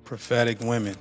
Prophetic women,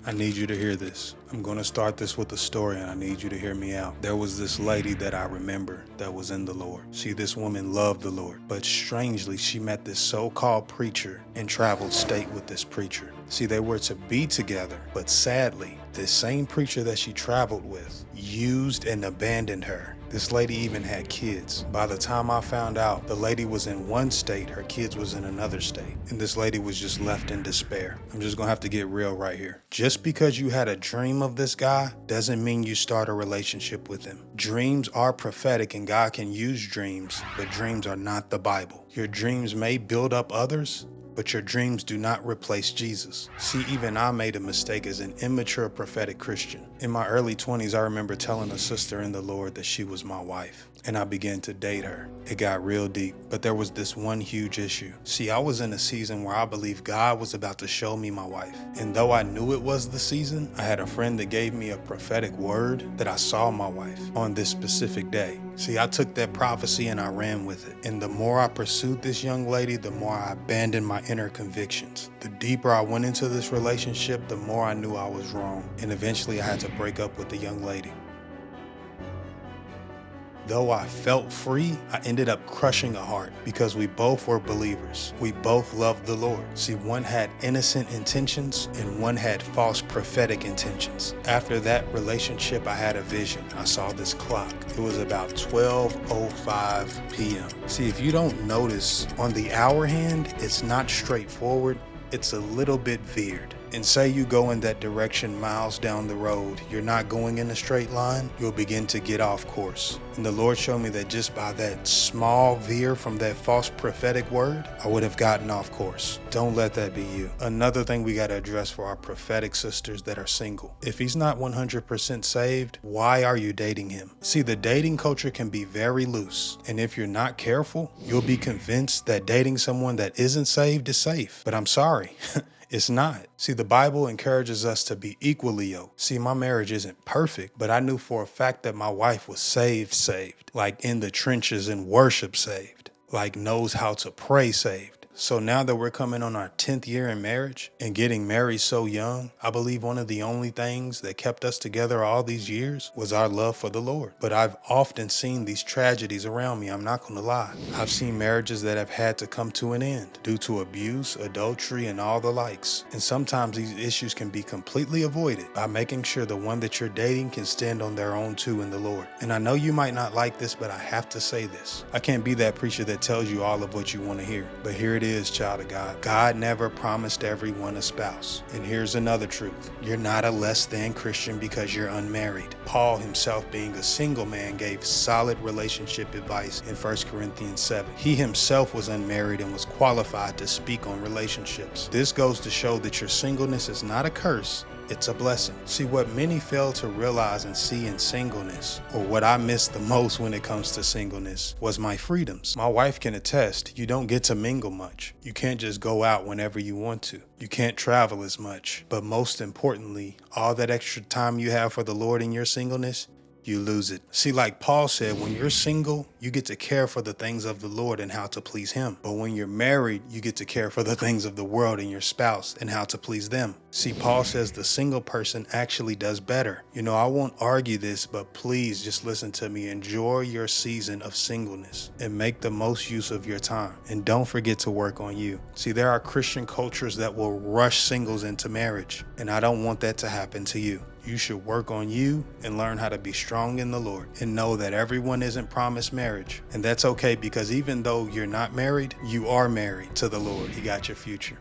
I need you to hear this. I'm going to start this with a story and I need you to hear me out. There was this lady that I remember that was in the Lord. See, this woman loved the Lord, but strangely, she met this so-called preacher and traveled state with this preacher. See, they were to be together, but sadly, this same preacher that she traveled with used and abandoned her. This lady even had kids. By the time I found out, the lady was in one state, her kids was in another state, and this lady was just left in despair. I'm just gonna have to get real right here. Just because you had a dream of this guy doesn't mean you start a relationship with him. Dreams are prophetic and God can use dreams, but dreams are not the Bible. Your dreams may build up others, but your dreams do not replace Jesus. See, even I made a mistake as an immature prophetic Christian. In my early 20s, I remember telling a sister in the Lord that she was my wife, and I began to date her. It got real deep, but there was this one huge issue. See, I was in a season where I believed God was about to show me my wife. And though I knew it was the season, I had a friend that gave me a prophetic word that I saw my wife on this specific day. See, I took that prophecy and I ran with it. And the more I pursued this young lady, the more I abandoned my inner convictions. The deeper I went into this relationship, the more I knew I was wrong. And eventually I had to break up with the young lady. Though I felt free, I ended up crushing a heart because we both were believers. We both loved the Lord. See, one had innocent intentions and one had false prophetic intentions. After that relationship, I had a vision. I saw this clock. It was about 12:05 p.m. See, if you don't notice, on the hour hand, it's not straightforward. It's a little bit veered. And say you go in that direction miles down the road, you're not going in a straight line, you'll begin to get off course. And the Lord showed me that just by that small veer from that false prophetic word, I would have gotten off course. Don't let that be you. Another thing we got to address for our prophetic sisters that are single. If he's not 100% saved, why are you dating him? See, the dating culture can be very loose. And if you're not careful, you'll be convinced that dating someone that isn't saved is safe. But I'm sorry. It's not. See, the Bible encourages us to be equally yoked. See, my marriage isn't perfect, but I knew for a fact that my wife was saved, like in the trenches in worship saved, like knows how to pray saved. So now that we're coming on our 10th year in marriage and getting married so young, I believe one of the only things that kept us together all these years was our love for the Lord. But I've often seen these tragedies around me, I'm not going to lie. I've seen marriages that have had to come to an end due to abuse, adultery, and all the likes. And sometimes these issues can be completely avoided by making sure the one that you're dating can stand on their own too in the Lord. And I know you might not like this, but I have to say this. I can't be that preacher that tells you all of what you want to hear, but here it is, child of God. God never promised everyone a spouse. And here's another truth. You're not a less than Christian because you're unmarried. Paul himself, being a single man, gave solid relationship advice in 1 Corinthians 7. He himself was unmarried and was qualified to speak on relationships. This goes to show that your singleness is not a curse. It's a blessing. See, what many fail to realize and see in singleness, or what I missed the most when it comes to singleness, was my freedoms. My wife can attest, you don't get to mingle much. You can't just go out whenever you want to. You can't travel as much. But most importantly, all that extra time you have for the Lord in your singleness, you lose it. See, like Paul said, when you're single, you get to care for the things of the Lord and how to please him. But when you're married, you get to care for the things of the world and your spouse and how to please them. See, Paul says the single person actually does better. You know, I won't argue this, but please just listen to me. Enjoy your season of singleness and make the most use of your time. And don't forget to work on you. See, there are Christian cultures that will rush singles into marriage, and I don't want that to happen to you. You should work on you and learn how to be strong in the Lord and know that everyone isn't promised marriage. And that's okay, because even though you're not married, you are married to the Lord. He got your future.